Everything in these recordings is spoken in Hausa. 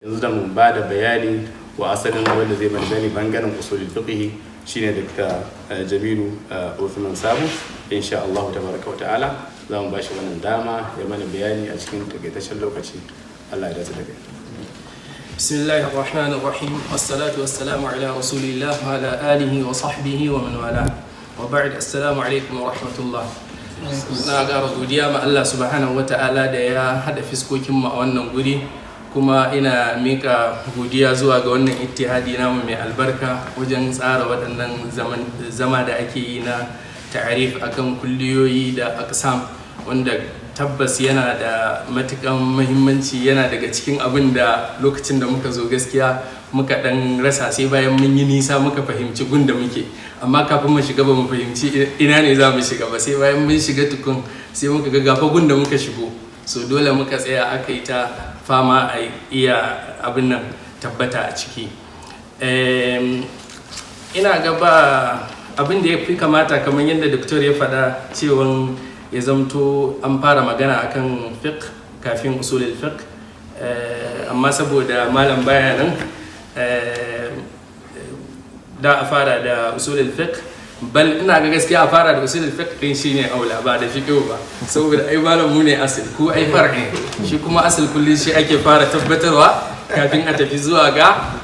yanzu da mun ba da bayani wa asalin wanda zai mana bayani bangaren usulul fiqh shine Dr. Jamilu Uthman Sabo. Insha Allah tabaraka wa ta'ala za mu bashi wannan dama ya mana bayani a cikin takaitaccen lokaci. Allah ya dace da kai. Bismillahir Rahmanir Rahim. Wassalatu wassalamu ala Rasulillah wa ala alihi wa sahbihi wa man wala. Wa ba'd, assalamu alaikum wa rahmatullah. Na ƙara godiya ma Allah subhanahu wa ta'ala da ya hada fiskokin mu a wannan guri, kuma ina mika godiya zuwa ga wannan ittihadi namu mai albarka wajen tsara waɗannan zama da ake yi na ta'arif akan kulliyoyi da aqsam, wanda tabbas yana da matukan muhimmanci, yana daga cikin abin da lokacin da muka zo gaskiya muka dan rasa, sai bayan mun yi nisa muka fahimci gun da muke, amma kafin mu shiga ba mu fahimci ina ne za mu shiga ba, sai bayan mun shiga tukun sai muka ga gafa gun da muka shigo, so dole muka tsaya aka yi ta fama a iya abin nan tabbata a ciki. Ina gaba abin da ya fi kamata, kamar yadda doktor ya faɗa cewa ya zamto an fara magana akan fiqh kafin usulul fiqh, amma saboda malam baya nan da a fara da usulul fiqh, bal ina ga gaskiya a fara da usulul fiqh din shine aula ba da fiqh ba, saboda ai malam mu ne asal ko ai far'i, shi kuma asal kullun shi ake fara tabbatarwa kafin a tafi zuwa ga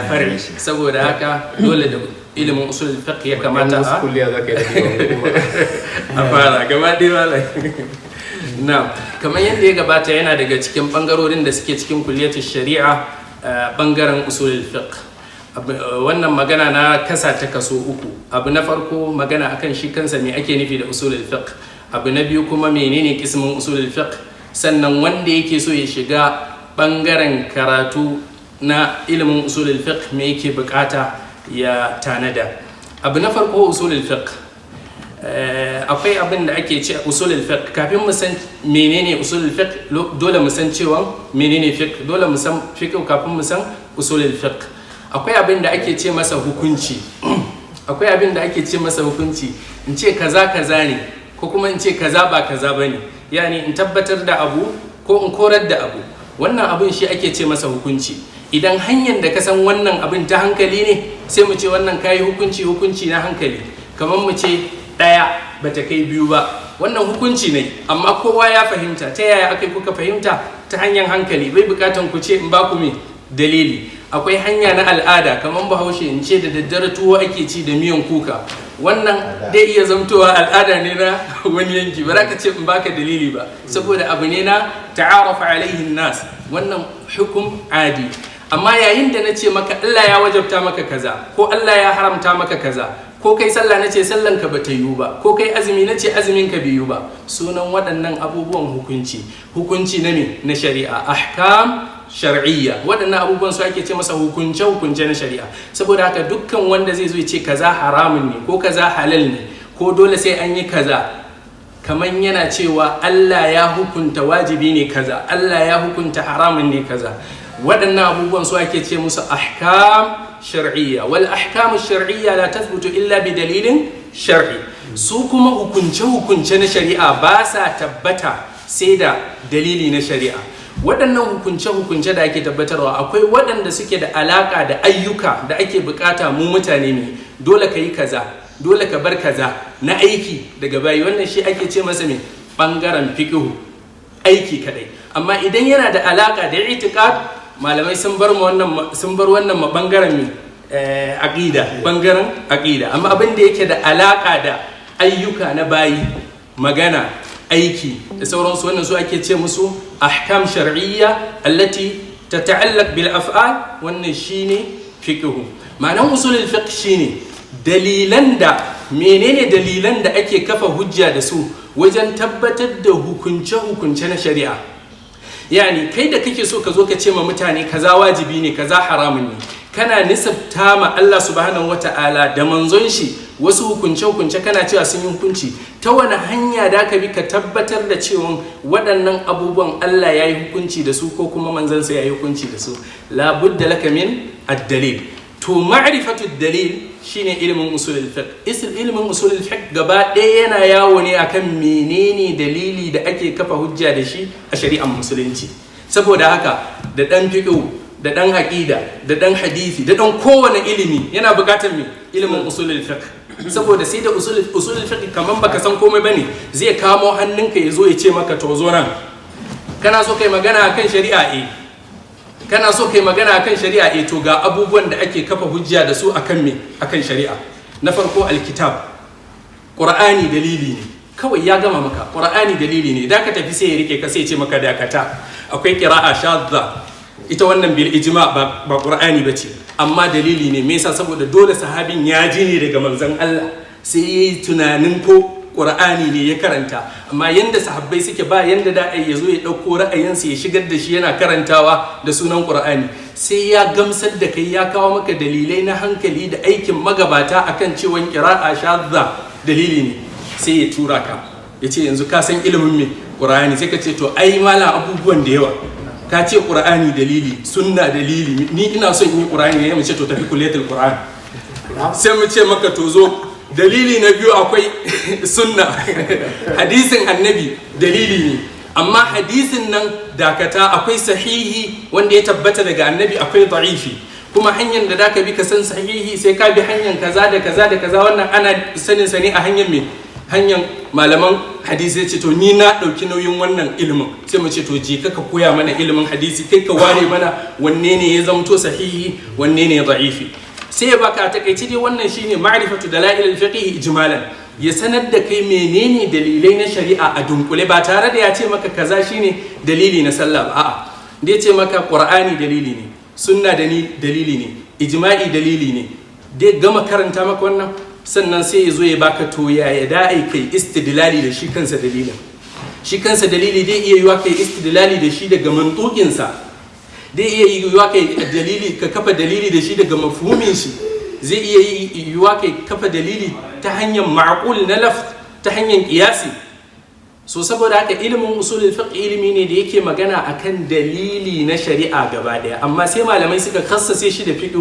far'i. Saboda haka dole da ilimin usulul fiqh ya kamata a kulliya zaka yi a fara gaba dai malam. Na'am, kamar yadda ya gabata, yana daga cikin bangarorin da suke cikin kulliyatul shari'a bangaren usulul fiqh. Wannan magana na kasa ta kaso uku. Abu na farko magana akan shi kansa me ake nufi da usulul fiqh, abu na biyu kuma menene kismin usulul fiqh, sannan wanda yake so ya shiga bangaren karatu na ilimin usulul fiqh me yake bukata ya tanada. Abu na farko usulul fiqh, akwai abin da ake ce usulul fiqh. Kafin mu san menene usulul fiqh dole mu san cewa menene fiqh, dole mu san fiqh kafin mu san usulul fiqh. Akwai abin da ake ce masa hukunci, akwai abin da ake ce masa hukunci, in ce kaza kaza ne ko kuma in ce kaza ba kaza bane, yani in tabbatar da abu ko in korar da abu, wannan abin shi ake ce masa hukunci. Idan hanyar da ka san wannan abin ta hankali ne, sai mu ce wannan kayi hukunci na hankali. Kamar mu ce ɗaya bata kai biyu ba, wannan hukunci ne, amma kowa ya fahimta. Ta yaya akai kuka fahimta? Ta hanyar hankali, bai bukatan ku ce in ba ku me dalili. Akwai hanya na al'ada, kamar Bahaushe in ce da daddare tuwo ake ci da miyan kuka, wannan dai iya zamtowa al'ada ne na wani yanki, ba za ka ce in baka dalili ba, saboda abu ne na ta'arafa alaihi nas, wannan hukum adi. Amma yayin da na ce maka Allah ya wajabta maka kaza, ko Allah ya haramta maka kaza, ko kai sallah na ce sallan ka bata yiwu ba, ko kai azumi na ce azumin ka bai yiwu ba, sunan waɗannan abubuwan hukunci na me na shari'a, ahkam shar'iyya. Waɗannan abubuwan su ake ce masa hukunce na shari'a. Saboda haka dukkan wanda zai zo ya ce kaza haramun ne ko kaza halal ne ko dole sai an yi kaza, kamar yana cewa Allah ya hukunta wajibi ne kaza, Allah ya hukunta haramun ne kaza. Waɗannan abubuwan su ake ce musu ahkam shar'iyya. Wal ahkam shar'iyya la tathbutu illa bi dalilin shar'i. Su kuma hukunce na shari'a ba sa tabbata sai da dalili na shari'a. Waɗannan hukunce da ake tabbatarwa, akwai waɗanda suke da alaƙa da ayyuka da ake bukata mu mutane ne, dole ka yi kaza, dole ka bar kaza na aiki daga bayi, wannan shi ake ce masa me ɓangaren fiqhu, aiki kadai. Amma idan yana da alaƙa da i'tiqad, malamai sun bar wannan ma ɓangaren me aqida, ɓangaren aqida. Amma abin da yake da alaƙa da ayyuka na bayi, magana, aiki da sauransu, wannan su ake ce musu ahkam shar'iyya allati tata'allaq bil af'al, wannan shine fiqh. Ma'anar usulul fiqh shine menene dalilan da ake kafa hujja da su wajen tabbatar da hukunce na shari'a. Yani kai da kake so ka zo ka ce ma mutane kaza wajibi ne, kaza haramun ne, kana nisabta ma Allah subhanahu wata'ala da manzon shi wasu hukunce kana cewa sun yi hukunci. Ta wani hanya da ka bi ka tabbatar da cewa waɗannan abubuwan Allah ya yi hukunci da su ko kuma manzansa ya yi hukunci da su? La budda laka min ad-dalil. To ma'rifatu dalil shine ilimin usulul fiqh. Ilimin usulul fiqh gaba ɗaya yana yawo ne akan menene dalili da ake kafa hujja da shi a shari'ar musulunci. Saboda haka da ɗan fiqh da dan aqida da dan hadisi da dan kowane ilimi yana bukatar me ilimin usulul fiqh, saboda sai da usulul fiqh kaman baka san komai bane zai kamo hannunka ya zo ya ce maka to zo nan, kana so kai magana akan shari'a kana so kai magana akan shari'a to ga abubuwan da ake kafa hujja da su akan me akan shari'a. Na farko alkitab, qur'ani dalili ne, kawai ya gama maka qur'ani dalili ne, da ka tafi sai ya rike ka sai ya ce maka dakata akwai qira'a shadda, ita wannan bil ijma ba qur'ani bace amma dalili ne. Me yasa? saboda dole sahabin ya ji ne daga manzon Allah sai yayi tunanin ko qur'ani ne ya karanta, amma yanda sahabbai suke ba yanda da ai yazo ya dauko ra'ayinsa ya shigar da shi yana karantawa da sunan qur'ani, sai ya gamsar da kai ya kawo maka dalilai na hankali da aikin magabata akan cewa qira'a shadda dalili ne, sai ya tura ka ya ce yanzu ka san ilimin me qur'ani, sai ka ce to ai mala abubuwan da yawa ka ce qur'ani dalili sunna dalili, ni ina son in yi qur'ani ne, mu ce to tafi kulliyatul qur'an, sai mu ce maka to zo dalili na biyu akwai sunna hadisin annabi dalili ne, amma hadisin nan dakata akwai sahihi wanda ya tabbata daga annabi, akwai da'ifi, kuma hanyar da zaka bi ka san sahihi sai ka bi hanyar kaza da kaza da kaza, wannan ana sanin sa ne a hanyar me hanyar malaman hadisi. ya ce to ni na dauki nauyin wannan ilimin, sai mu ce to je ka koya mana ilimin hadisi, kai ka ware mana wanne ne ya zamto sahihi wanne ne da'ifi. sai ya baka takaici dai wannan shine ma'rifatu dalail al-fiqh ijmalan, ya sanar da kai menene dalilai na shari'a a dunkule ba tare da ya ce maka kaza shine dalili na sallah ba, a'a da ya ce maka qur'ani dalili ne, sunna dalili ne, ijma'i dalili ne, dai gama karanta maka wannan sannan sai ya zo ya baka to ya da'i kai istidlali da shi kansa dalilin. Shi kansa dalili dai iya yiwa kai istidlali da shi daga mantukinsa, zai iya yiwuwa kai dalili ka kafa dalili da shi daga mafhumin shi, zai iya yiwuwa kai kafa dalili ta hanyar ma'qul na lafz, ta hanyar qiyasi. So saboda haka ilimin usulul fiqh ilimi ne da yake magana akan dalili na shari'a gaba daya, amma sai malamai suka kassace shi da fiqh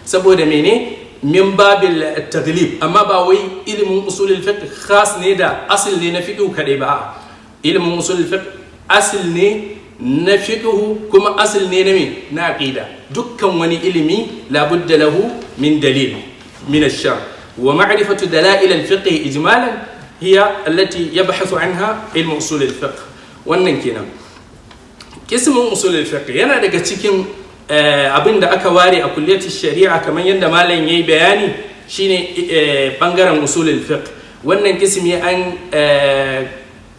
saboda mene min babil taghlib, amma ba wai ilimin usulul fiqh khas ne da asl ne na fiqh kadai ba, ilimin usulul fiqh asl ne na fiqhu kuma asal ne na me na aqida. dukkan wani ilimi labudda lahu min dalil min ash-shar, wa ma'rifatu dalail al-fiqh ijmalan hiya allati yabhathu anha ilm usul al-fiqh. wannan kenan kismin usul al-fiqh yana daga cikin abin da aka ware a kulliyar shari'a kamar yadda malam yayi bayani shine bangaren usul al-fiqh. wannan kismi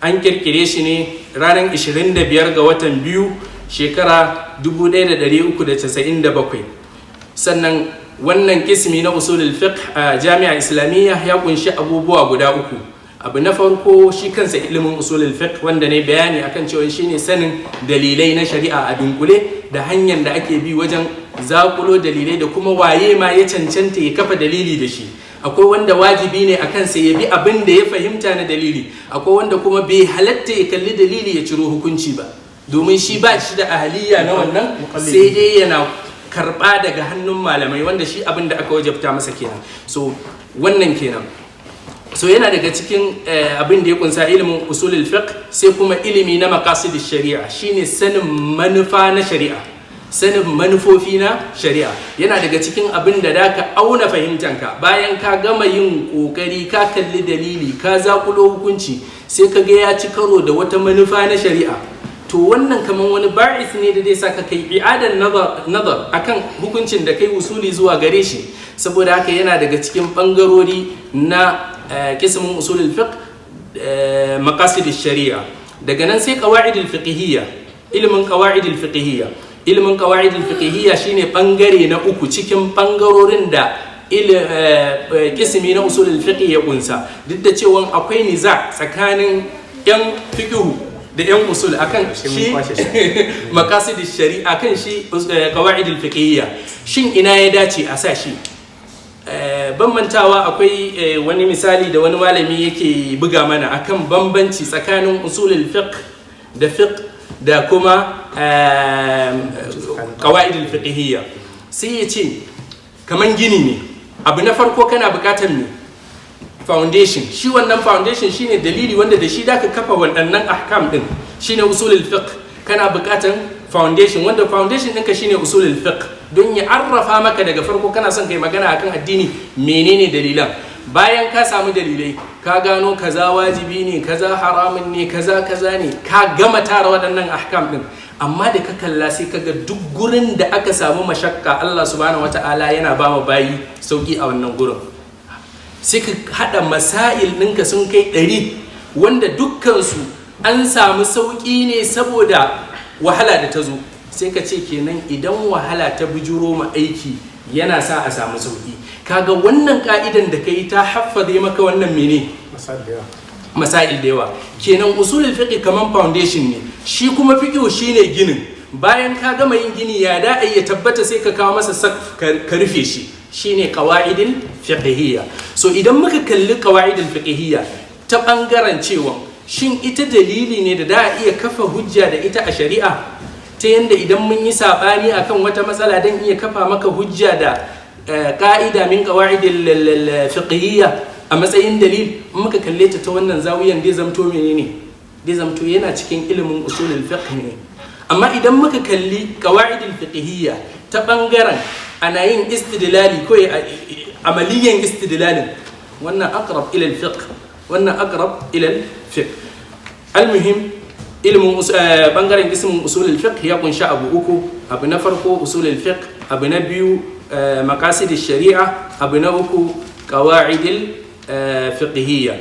an kirkire shi ne ranar 25 ga watan biyu shekara 1397. sannan wannan kismi na usulul fiqh a jami'a islamiyya ya kunshi abubuwa guda uku. abu na farko shi kansa ilimin usulul fiqh wanda ne bayani akan cewa shine sanin dalilai na shari'a a dunkule da hanyar da ake bi wajen zakulo dalilai da kuma waye ma ya cancanta ya kafa dalili da shi. akwai wanda wajibi ne a kansa ya bi abin da ya fahimta na dalili, akwai wanda kuma bai halatta ya kalli dalili ya ciro hukunci ba, domin shi ba shi da ahaliya na wannan, sai dai yana karba daga hannun malamai wanda shi abin da aka wajabta masa kenan. so wannan kenan so yana daga cikin abin da ya kunsa ilimin usulul fiqh. sai kuma ilimi na maqasidish shari'a, shine sanin manufa na shari'a, sanin manufofi na shari'a yana daga cikin abin da ka auna fahimtanka bayan ka gama yin kokari ka kalli dalili ka zakulo hukunci sai ka ga ya ci karo da wata manufa na shari'a, to wannan kaman wani ba'is ne da zai saka kai i'adan nazar akan hukuncin da kai usuli zuwa gare shi. saboda haka yana daga cikin bangarori na kismin usulul fiqh maqasidish shari'a. daga nan sai qawaidul fiqhiyya, ilimin qawaidul fiqhiyya. ilimin qawaidul fiqhiyya shine bangare na uku cikin bangarorin da kismi na usulul fiqh ya kunsa, duk da cewa akwai niza tsakanin yan fiqhu da yan usul akan shi maqasidish shari'a, akan shi qawaidul fiqhiyya shin ina ya dace a sa shi. bambantawa akwai wani misali da wani malami yake buga mana akan bambanci tsakanin usulul fiqh da fiqh da kuma qawaidul fiqhiyya. sai ya ce kaman gini ne, abu na farko kana bukatar ne foundation. shi wannan foundation shine dalili wanda da shi da ka kafa waɗannan ahkam din, shine usulul fiqh. kana bukatar foundation, wanda foundation ɗinka shine usulul fiqh, don ya arrafa maka daga farko kana son kai magana akan addini menene dalilan. Bayan ka samu dalilai, ka gano kaza wajibi ne, kaza haramun ne, kaza ne, ka gama tara waɗannan ahkam ɗin, amma da ka kalla sai ka ga duk gurin da aka samu mashakka Allah subhanahu wata'ala yana ba mu bayi sauki a wannan gurin. Sai ka haɗa masail ɗinka sun kai 100 wanda dukkansu an samu sauki ne saboda wahala da ta zo. Sai ka ce kenan idan wahala ta bijiro ma aiki yana sa a samu sauki. Kaga wannan ka'idan da kai ta haffaze maka wannan mene masail da yawa. Kenan usulul fiqh kaman foundation ne, shi kuma fiqh shine ginin. Bayan ka gama yin gini ya da ya tabbata sai ka kawo masa ka rufe shi, shine qawaidul fiqhiyya. So idan muka kalli qawaidul fiqhiyya ta bangaren cewa shin ita dalili ne da a iya kafa hujja da ita a shari'a, ta yanda idan mun yi sabani akan wata matsala dan iya kafa maka hujja da ka'ida min qawaidil fiqhiyya a matsayin dalil. Muka kalle ta wannan zawiyan dai zamto menene, dai zamto yana cikin ilimin usulul fiqh ne. Amma idan muka kalli qawaidil fiqhiyya ta bangaren ana yin istidlali ko amaliyan istidlalin, wannan aqrab ila al-fiqh, wannan aqrab ila al-fiqh. Almuhim ilimin bangaren ismin usulul fiqh ya kunshi abu uku. Abu na farko usulul fiqh, abu na biyu maqasid shari'a, abu na uku qawaidil fiqhiyya.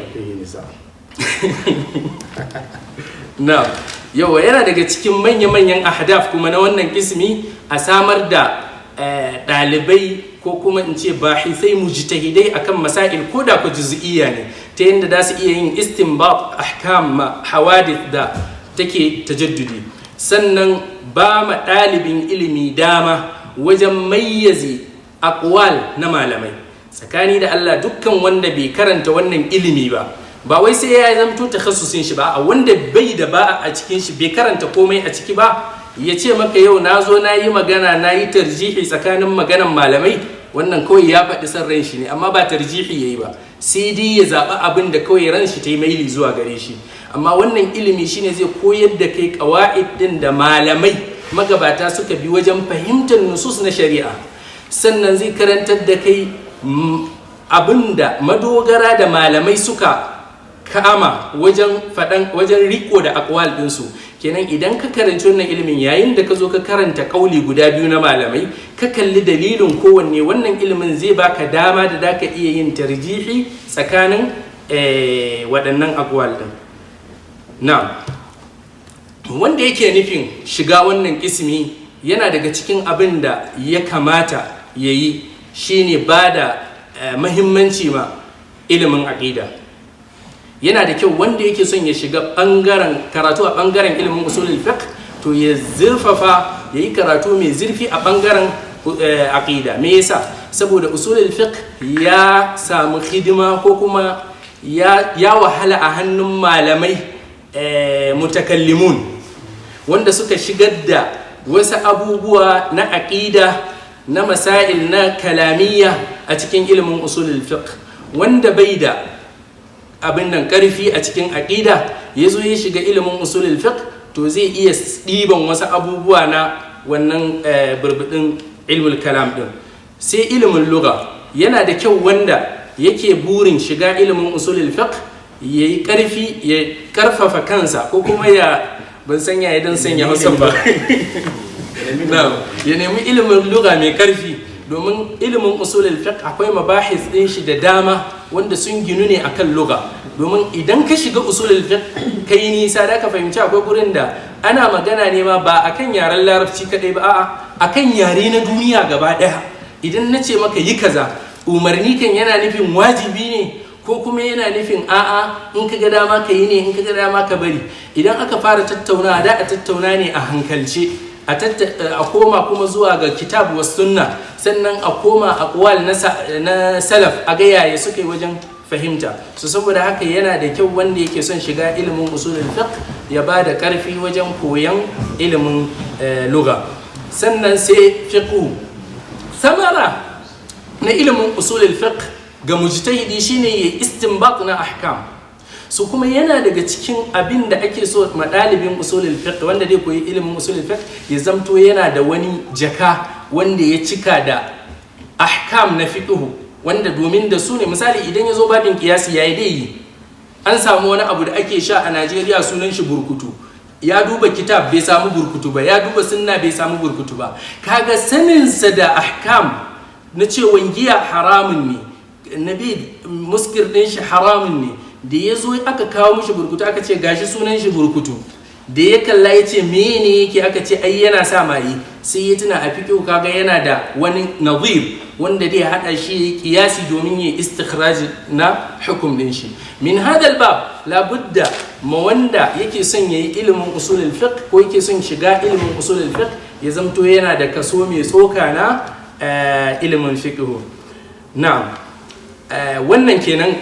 Na yawa yana daga cikin manya-manyan ahdaf kuma na wannan ismi a samar da ɗalibai ko kuma in ce bahithai mujtahidai akan masail ko da ku juz'iyya ne, ta yadda za su iya yin istinbat ahkam hawadith da take tajaddudi. Sannan ba ma ɗalibin ilimi dama wajen mayyaze aqwal na malamai. Tsakani da Allah dukkan wanda bai karanta wannan ilimi ba wai sai ya zamto takhassusin shi ba, a wanda bai da ba a cikin shi, bai karanta komai a ciki ba, ya ce maka yau na zo na yi magana na yi tarjihi tsakanin maganan malamai, wannan kawai ya faɗi son ran shi ne, amma ba tarjihi ya yi ba, sai dai ya zaɓi abin da kawai ran shi ta yi maili zuwa gare shi. Amma wannan ilimi shine zai koyar da kai ƙawa'id ɗin da malamai magabata suka bi wajen fahimtar nusus na shari'a. Sannan zai karantar da kai abin da madogara da malamai suka kama wajen riko da akwal ɗinsu. Kenan idan ka karanci wannan ilimin, yayin da ka zo ka karanta kauli guda biyu na malamai, ka kalli dalilin kowanne, wannan ilimin zai baka dama da zaka iya yin tarjihi tsakanin waɗannan akwal ɗin. Na wanda yake nufin shiga wannan ismi, yana daga cikin abin da ya kamata ya yi shine ba da mahimmanci ma ilimin aqida. Yana da kyau wanda yake son ya shiga karatu a bangaren ilimin usulul fiqh, to ya zurfafa, ya yi karatu mai zurfi a bangaren aqida. Me yasa? Saboda usulul fiqh ya samu hidima ko kuma ya wahala a hannun malamai mutakallimun, wanda suka shigar da wasu abubuwa na aqida, na masail na kalamiyya a cikin ilimin usulul fiqh. Wanda bai da abin nan karfi a cikin aqida ya zo ya shiga ilimin usulul fiqh, to zai iya ɗiban wasu abubuwa na wannan burbudin ilmul kalam din. Sai ilimin lugha yana da kyau wanda yake burin shiga ilimin usulul fiqh ya yi karfi, ya karfafa kansa, ko kuma ya ban sanya ya dan sanya Hausa ba ya nemi ilimin lugha mai karfi, domin ilimin usulul fiqh akwai mabahis din shi da dama wanda sun ginu ne akan lugha. Domin idan ka shiga usulul fiqh kai nisa, da ka fahimci akwai gurin da ana magana ne ma ba akan yaren larabci kadai ba, a'a akan yare na duniya gaba daya. Idan na ce maka yi kaza, umarni kan yana nufin wajibi ne ko kuma yana nufin a'a in ka ga dama ka yi ne, in ka ga dama ka bari. Idan aka fara tattaunawa, da a tattauna ne a hankalce, a koma kuma zuwa ga kitabu was sunna, sannan a koma aqwal na salaf, a ga yaya suka yi wajen fahimta. So saboda haka yana da kyau wanda yake son shiga ilimin usulul fiqh ya ba da karfi wajen koyon ilimin lugha. Sannan sai fiqh, samara na ilimin usulul fiqh ga mujtahidi shine ya istinbat na ahkam. su kuma yana daga cikin abin da ake so ma ɗalibin usulul fiqh wanda zai koyi ilimin usulul fiqh ya zamto yana da wani jaka wanda ya cika da ahkam na fiqh wanda domin da su ne misali idan ya zo babin kiyasi yayi dai yi an samu wani abu da ake sha a Najeriya sunan shi burkutu, ya duba kitab bai samu burkutu ba, ya duba sunna bai samu burkutu ba, kaga saninsa da ahkam na cewa giya haramun ne, nabi muskir din shi haramun ne, da ya zo aka kawo mishi burkutu aka ce gashi sunan shi burkutu, da ya kalla ya ce mene yake aka ce ai yana sa maye, sai ya tuna a fiqh kaga yana da wani nazir wanda zai hada shi kiyasi domin ya istikhraj na hukum din shi. Min hadal bab labudda ma wanda yake son yayi ilimin usulul fiqh ko yake son shiga ilimin usulul fiqh ya zamto yana da kaso mai tsoka na ilimin fiqh. Na'am, wannan kenan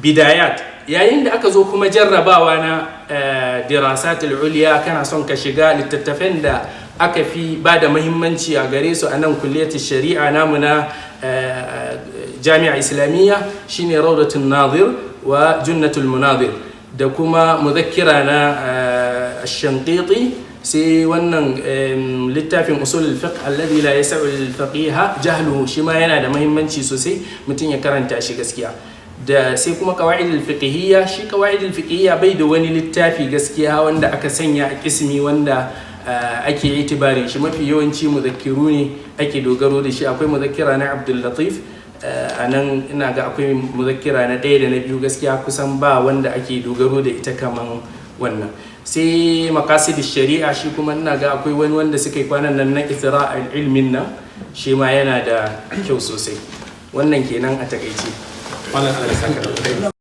bidayat. Yayin da aka zo kuma jarrabawa na dirasatul uliya, kana son ka shiga littattafan da aka fi ba da muhimmanci a gare su a nan kulliyatul shari'a namu na jami'a islamiyya, shine rawdatul nadir wa junnatul munadir, da kuma muzakkira na ash-shanqiti, sai wannan littafin usulul fiqh alladhi la yas'u al-faqiha jahluhu, shi ma yana da muhimmanci sosai mutum ya karanta shi gaskiya. Da sai kuma qawaidul fiqhiyya, shi qawaidul fiqhiyya bai da wani littafi gaskiya wanda aka sanya a kismi wanda ake itibarin shi, mafi yawanci muzakkiru ne ake dogaro da shi. Akwai muzakkira na Abdul Latif, a nan ina ga akwai muzakkira na 1 da na 2, gaskiya kusan ba wanda ake dogaro da ita kaman wannan. Sai maqasidish shari'a, shi kuma ina ga akwai wani wanda suka yi kwanan nan na Ithra'ul ilmin nan, shi ma yana da kyau sosai. Wannan kenan a takaice.